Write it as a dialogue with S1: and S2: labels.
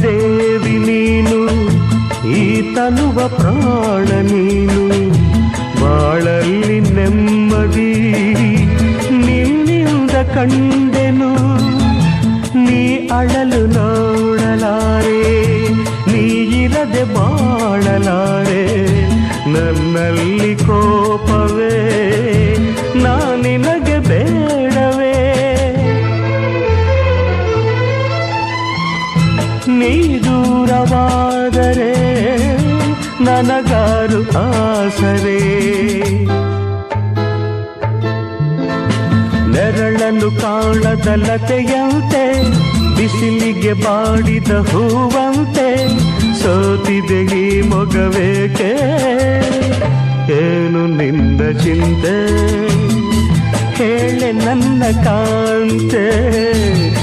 S1: ದೇವಿ ನೀನು, ಈ ತನುವ ಪ್ರಾಣ ನೀನು. ಬಾಳಲ್ಲಿ ನೆಮ್ಮದಿ ನಿನ್ನಿಂದ ಕಂಡೆನು, ನೀ ಅಳಲು ನೋಡಲಾರೆ, ನೀ ಇರದೆ ಬಾಳಲಾರೆ. ನನ್ನಲ್ಲಿ ಕೋಪವೇ ನಿನಗೆ ಬೇಡವೇ? ನೀ ದೂರವಾದರೆ ನನಗಾರು ಆಸರೆ. ನೆರಳನ್ನು ಕಾಣದ ಲತೆಯಂತೆ, ಬಿಸಿಲಿಗೆ ಬಾಡಿದ ಹೂವಂತೆ, ಸೋತಿದೆ ಈ ಮೊಗವೇಕೆ? ಏನು ನಿನ್ನ ಚಿಂತೆ ಹೇಳೆ ನನ್ನ ಕಾಂತೆ?